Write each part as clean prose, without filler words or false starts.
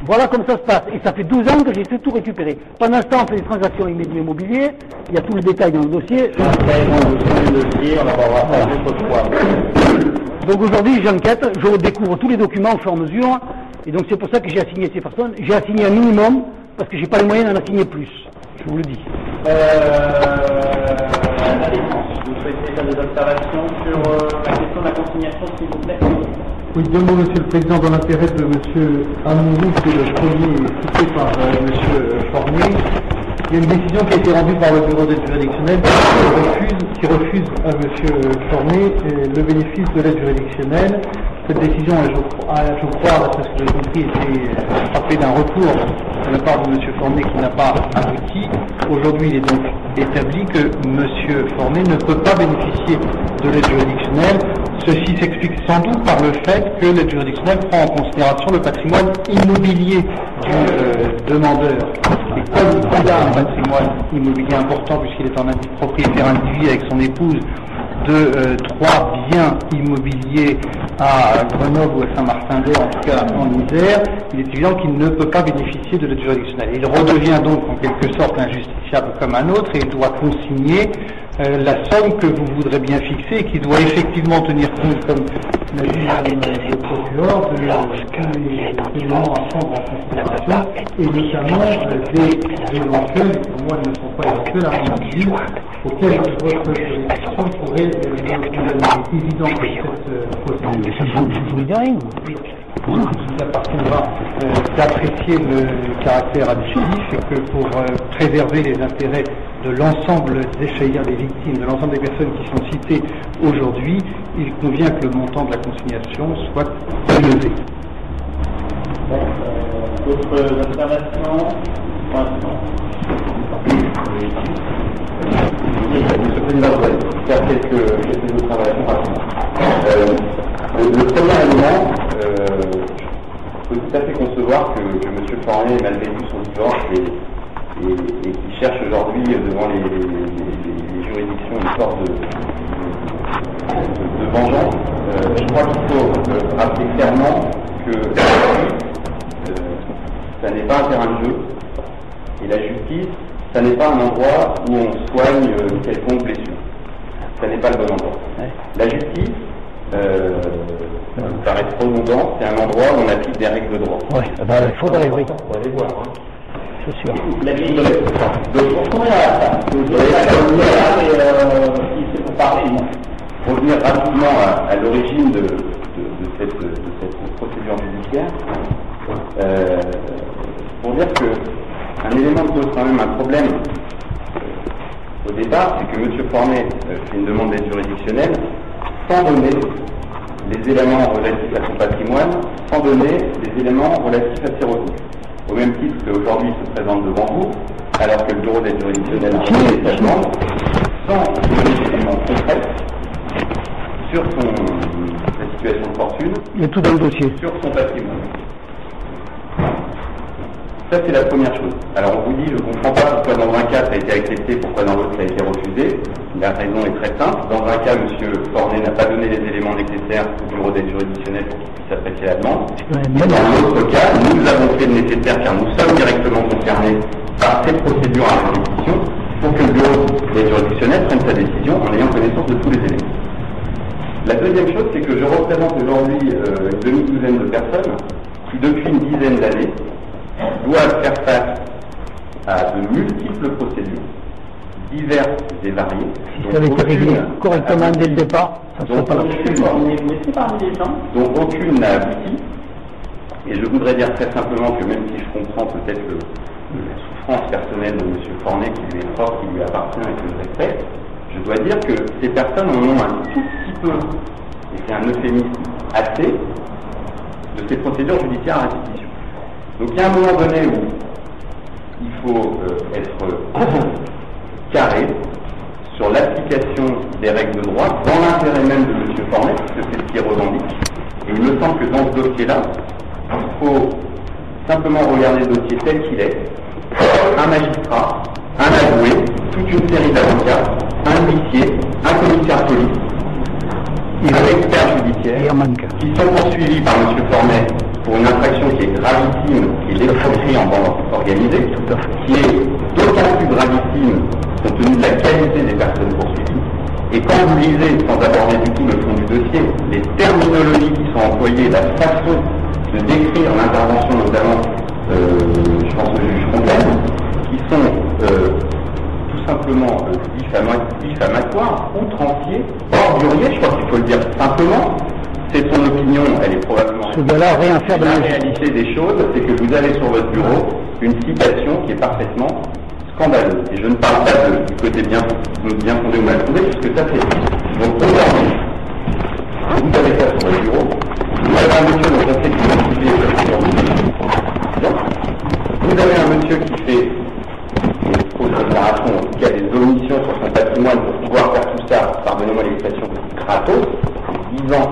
Voilà comme ça se passe. Et ça fait 12 ans que j'essaie de tout récupérer. Pendant ce temps, on fait des transactions immobilières. Il y a tout le détail dans le dossier. Donc aujourd'hui, j'enquête, je découvre tous les documents au fur et à mesure. Et donc c'est pour ça que j'ai assigné ces personnes. J'ai assigné un minimum, parce que j'ai pas les moyens d'en assigner plus. Je vous le dis. La défense, vous souhaitez faire des observations sur la question de la consignation, s'il vous plaît? Oui, deux mots, Monsieur le Président, dans l'intérêt de Monsieur Amourou, qui est le premier cité par Monsieur Forné. Il y a une décision qui a été rendue par le bureau d'aide juridictionnelle qui refuse à Monsieur Forné le bénéfice de l'aide juridictionnelle. Cette décision, je crois, d'après ce que j'ai compris, été frappée d'un recours de la part de M. Forné qui n'a pas abouti. Aujourd'hui, il est donc établi que M. Forné ne peut pas bénéficier de l'aide juridictionnelle. Ceci s'explique sans doute par le fait que l'aide juridictionnelle prend en considération le patrimoine immobilier du demandeur. Et comme il a un patrimoine immobilier important, puisqu'il est en propriétaire individuel avec son épouse, de 3 biens immobiliers à Grenoble ou à Saint-Martin-d'Air, en tout cas en Isère, il est évident qu'il ne peut pas bénéficier de l'aide juridictionnelle. Il redevient donc en quelque sorte injusticiable comme un autre et il doit consigner la somme que vous voudrez bien fixer et qui doit effectivement tenir compte, comme l'a dit le procureur, de les éléments à prendre en considération et notamment des éventuels, pour moi ils ne sont pas éventuels à mon avis, auxquels votre juridiction pourrait nous donner évident que cette procédure. Je vous dis rien. Il appartiendra d'apprécier le caractère additif et que pour préserver les intérêts de l'ensemble des victimes, de l'ensemble des personnes qui sont citées aujourd'hui, il convient que le montant de la consignation soit élevé. D'autres observations? Monsieur le Président, je vais faire quelques observations rapidement. Le premier élément, je peux tout à fait concevoir que M. Forné ait mal vécu son divorce et qu'il cherche aujourd'hui devant les juridictions une sorte de vengeance. Je crois qu'il faut rappeler clairement que ça n'est pas un terrain de jeu et la justice, ça n'est pas un endroit où on soigne une quelconque blessure. Ça n'est pas le bon endroit. La justice, ça me paraît redondant, c'est un endroit où on applique des règles de droit. Oui, il faudrait, oui. On va les voir. Hein. C'est sûr. Donc, On est à ça. C'est pour parler. Pour revenir rapidement à l'origine de cette procédure judiciaire, pour dire qu'un élément qui pose quand même un problème au départ, c'est que M. Forné fait une demande d'aide juridictionnelle sans donner les éléments relatifs à son patrimoine, sans donner les éléments relatifs à ses revenus. Au même titre qu'aujourd'hui il se présente devant vous, alors que le bureau d'aide juridictionnelle a fait sa demande, sans donner des éléments concrets sur sa situation de fortune, Il y a tout dans le dossier. sur son patrimoine. Ça, c'est la première chose. Alors, on vous dit, je ne comprends pas pourquoi dans un cas ça a été accepté, pourquoi dans l'autre ça a été refusé. La raison est très simple. Dans un cas, M. Forné n'a pas donné les éléments nécessaires au bureau d'aide juridictionnelle pour qu'il puisse apprécier la demande. Dans l'autre cas, nous avons fait le nécessaire car nous sommes directement concernés par cette procédure à répétition pour que le bureau d'aide juridictionnelle prenne sa décision en ayant connaissance de tous les éléments. La deuxième chose, c'est que je représente aujourd'hui une demi-douzaine de personnes qui, depuis une dizaine d'années, doivent faire face à de multiples procédures, diverses et variées. Si ça avait été réglé correctement dès le départ, ça ne serait pas là. Donc aucune n'a abouti. Et je voudrais dire très simplement que même si je comprends peut-être la souffrance personnelle de M. Forné, qui lui est propre, qui lui appartient et que je respecte, je dois dire que ces personnes en ont un tout petit peu, et c'est un euphémisme assez, de ces procédures judiciaires à répétition. Donc il y a un moment donné où il faut être carré sur l'application des règles de droit dans l'intérêt même de M. Fornet, parce que c'est ce qui est revendique. Et il me semble que dans ce dossier-là, il faut simplement regarder le dossier tel qu'il est, un magistrat, un avoué, toute une série d'avocats, un huissier, un commissaire de police, un expert judiciaire, qui sont poursuivis par M. Fornet pour une infraction qui est gravissime, qui est l'escroquerie en bande organisée, qui est d'autant plus gravissime compte tenu de la qualité des personnes poursuivies. Et quand vous lisez, sans aborder du tout le fond du dossier, les terminologies qui sont employées, la façon de décrire l'intervention notamment, je pense au juge Complaine, qui sont tout simplement diffamatoires, outranciers, orduriers, je crois qu'il faut le dire simplement. C'est son opinion, elle est probablement... Ce gars-là a rien à faire de la réalité des choses, c'est que vous avez sur votre bureau une citation qui est parfaitement scandaleuse. Et je ne parle pas du côté bien fondé ou mal fondé, puisque ça fait... Donc aujourd'hui, vous avez ça sur votre bureau, vous avez un monsieur dont on sait qu'il vous avez un monsieur qui fait des fausses déclarations, en tout cas des omissions sur son patrimoine pour pouvoir faire tout ça, pardonnez-moi l'expression, gratos, disant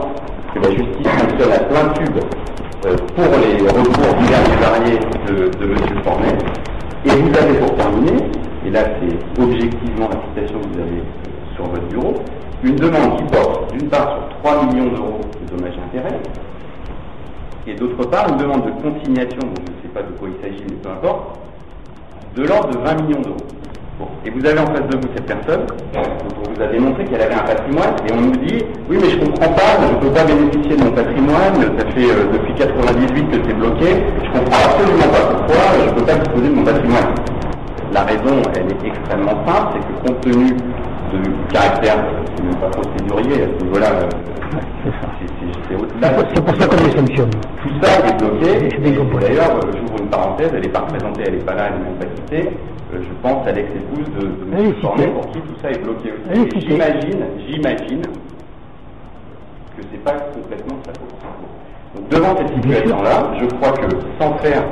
que la justice fonctionne à plein tube pour les recours divers et variés de M. Fornet. Et vous avez pour terminer, et là c'est objectivement la citation que vous avez sur votre bureau, une demande qui porte d'une part sur 3 millions d'euros de dommages et intérêts, et d'autre part une demande de consignation, dont je ne sais pas de quoi il s'agit, mais peu importe, de l'ordre de 20 millions d'euros. Bon. Et vous avez en face de vous cette personne, dont on vous a démontré qu'elle avait un patrimoine, et on nous dit, oui mais je comprends pas, je ne peux pas bénéficier de mon patrimoine, ça fait depuis 98 que c'est bloqué, je comprends absolument pas pourquoi je ne peux pas disposer de mon patrimoine. La raison, elle est extrêmement simple, c'est que compte tenu du caractère, c'est même pas procédurier, à ce niveau-là, c'est pour ça qu'on les sanctionne. Tout ça est bloqué, et d'ailleurs, j'ouvre une parenthèse, elle n'est pas représentée, elle n'est pas là, elle n'est même pas citée. Je pense à l'ex-épouse de M. Fornet pour qui tout ça est bloqué aussi. J'imagine que c'est pas complètement de sa faute. Donc devant cette situation-là, je crois que sans faire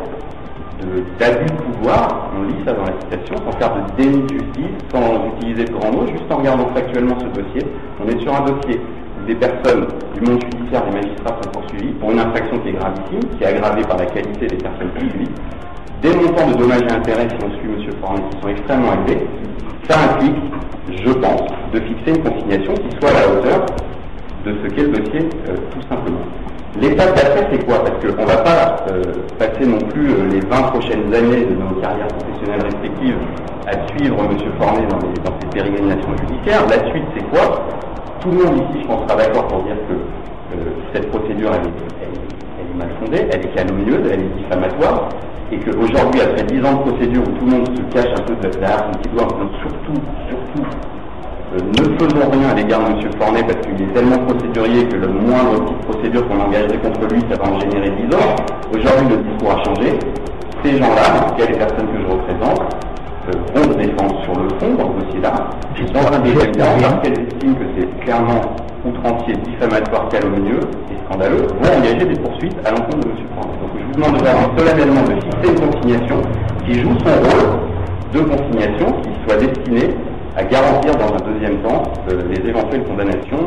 d'abus de pouvoir, on lit ça dans la citation, sans faire de déni de justice, sans utiliser de grands mots, juste en regardant factuellement ce dossier, on est sur un dossier où des personnes du monde judiciaire, des magistrats sont poursuivis pour une infraction qui est gravissime, qui est aggravée par la qualité des personnes poursuivies. Des montants de dommages et intérêts, si on suit M. Fornet, qui sont extrêmement élevés, ça implique, je pense, de fixer une consignation qui soit à la hauteur de ce qu'est le dossier, tout simplement. L'étape d'après, c'est quoi? Parce qu'on ne va pas passer non plus les 20 prochaines années de nos carrières professionnelles respectives à suivre M. Fornet dans ses pérégrinations judiciaires. La suite, c'est quoi? Tout le monde ici, je pense, sera d'accord pour dire que cette procédure, elle est mal fondée, elle est calomnieuse, elle est diffamatoire. Et qu'aujourd'hui, après 10 ans de procédure où tout le monde se cache un peu derrière son petit doigt, surtout, ne faisons rien à l'égard de M. Fornet parce qu'il est tellement procédurier que le moindre petite procédure qu'on engagerait contre lui, ça va en générer 10 ans. Aujourd'hui, le discours a changé. Ces gens-là, en tout cas les personnes que je représente, vont se défendre sur le fond dans ce dossier-là, dans un deuxième temps, parce qu'elles estiment que c'est clairement outrancier, diffamatoire, calomnieux et scandaleux, vont engager des poursuites à l'encontre de M. Fornet. Donc je vous demande vraiment solennellement de fixer une consignation qui joue son rôle de consignation qui soit destinée à garantir dans un deuxième temps les éventuelles condamnations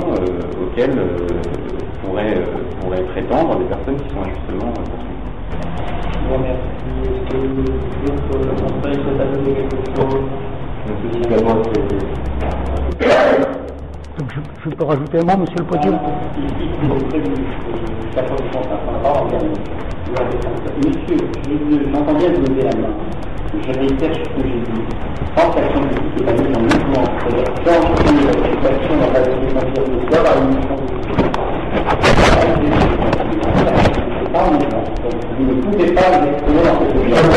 auxquelles pourraient prétendre des personnes qui sont injustement poursuivies. Je vous remercie. Est-ce que d'autres conseils souhaitent ajouter quelque chose? Donc je peux rajouter un mot, monsieur le président? Monsieur, j'entends bien vous lever la main. Je réitère ce que j'ai dit. Quand l'action politique est pas mise en mouvement, c'est-à-dire changer la situation dans la défense de soi par une mission c'est pas en mouvement. Vous ne pouvez pas vous exprimer dans cette situation.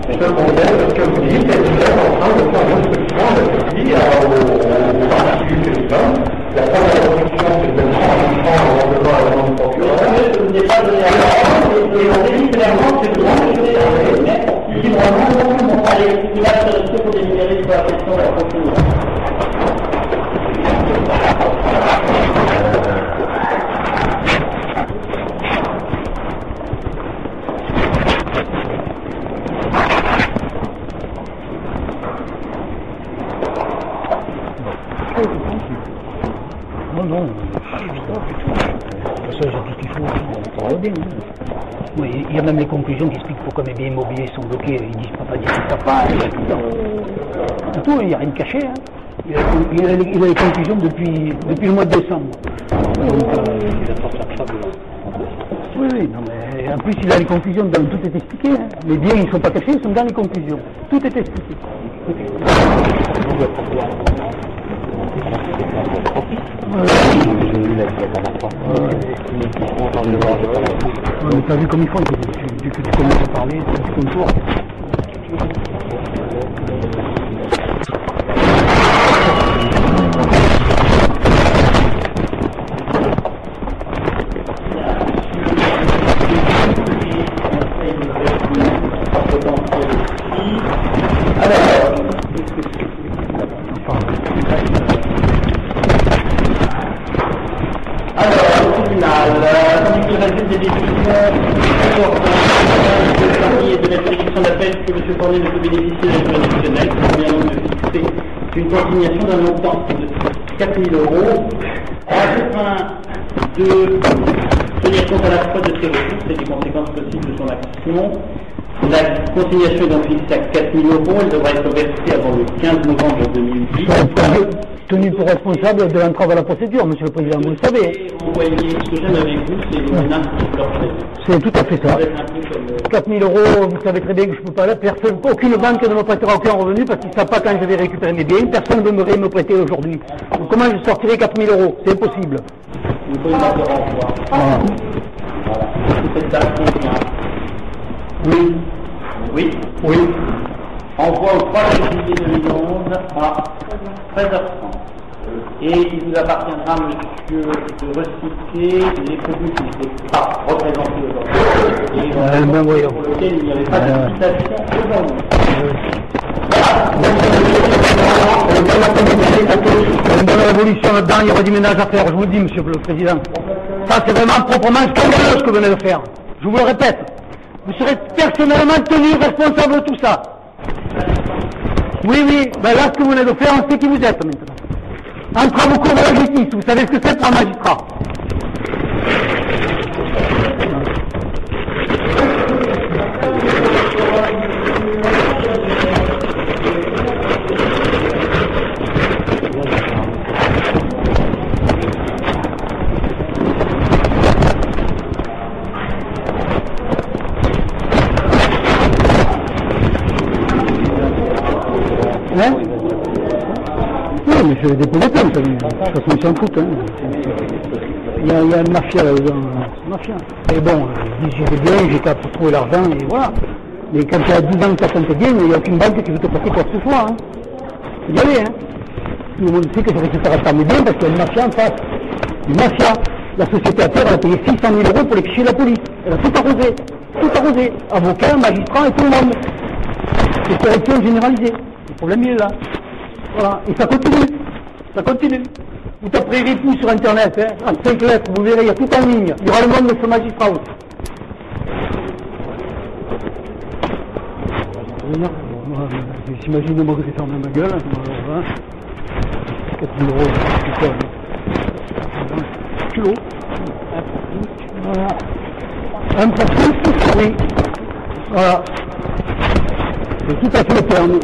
Je comprends ce que vous dites, et vous êtes en train de faire une instruction aux particuliers téléphone. La première instruction, c'est de prendre un temps avant de voir la demande procureur. Je ne vous ai pas donné la parole, et on dit clairement que je dois me donner mais librement, on va aller il va se rester pour délibérer sur la question de la procédure. Non, ça j'ai tout ce qu'il faut, on va bien. Oui, il y a même les conclusions qui expliquent pourquoi mes biens immobiliers sont bloqués. Ils disent pas dire que ça pas, il y a tout, il n'y a rien de caché. Hein. Il a les conclusions depuis le mois de décembre. Donc, Oui, oui, non, mais en plus, il a les conclusions, tout est expliqué. Hein. Les biens, ils ne sont pas cachés, ils sont dans les conclusions. Tout est expliqué. Mais t'as vu comme ils font, tu commences à parler, tu contours. Que M. Fournier ne peut bénéficier de l'aide juridictionnelle, qui convient donc de fixer une consignation d'un montant de 4 000 euros, afin de tenir compte à la fois de ses ressources et des conséquences possibles de son action. La consignation est donc fixée à 4 000 euros, elle devra être versée avant le 15 novembre 2010. Tenu pour responsable de l'entrave à la procédure, monsieur le président, vous le savez. Et vous voyez, ce que j'aime avec vous, c'est une article. C'est tout à fait ça. 4 000 euros, vous savez très bien que je ne peux pas là. Personne, aucune banque ne me prêtera aucun revenu parce qu'ils ne savent pas quand je vais récupérer mes biens. Personne ne veut me prêter aujourd'hui. Donc comment je sortirai 4 000 euros? C'est impossible. Vous pouvez mettre le renvoi. Voilà. Cette date convient. Oui. Oui. Oui. Envoi au 3 juillet 2011 à 13h30. Et il vous appartiendra, monsieur, de recycler les produits qui n'étaient pas représentés aujourd'hui. Et pour lequel il n'y avait pas de citation aujourd'hui. Une bonne révolution là-dedans, il y aura du ménage à faire, je vous le dis, monsieur le président. Ça, c'est vraiment proprement scandaleux ce que vous venez de faire. Je vous le répète. Vous serez personnellement tenu responsable de tout ça. Oui, oui, ben là, ce que vous venez de faire, on sait qui vous êtes maintenant. Entrave au cours de la justice, vous savez ce que c'est pour un magistrat. Hein? Oui, mais je vais déposer plainte, de toute façon ils s'en foutent. Hein. Il y a une mafia là-dedans, mafia. Et bon, j'ai des biens, j'ai qu'à trouver l'argent et voilà. Mais quand tu as 10 ans que tu comptes bien, il n'y a aucune banque qui veut te passer quoi que ce soit. Hein. Vous allez, hein. Tout le monde sait que je récupère pas mes biens parce qu'il y a une mafia en face. Une mafia. La société à terre, elle a payé 600 000 euros pour les fichiers de la police. Elle a tout arrosé. Tout arrosé. Avocats, magistrats et tout le monde. C'est corruption généralisée. Le problème il est là. Voilà. Et ça continue. Ça continue. Vous taperez Ripoux sur internet, hein, en 5 lettres, vous verrez, il y a tout en ligne. Il y aura le nom de ce magistrat aussi. J'imagine moi que j'ai fermé ma gueule. Alors, 4 000 euros, c'est quoi? Kilo. Voilà. Un peu plus, oui. Voilà. C'est tout à fait le terme.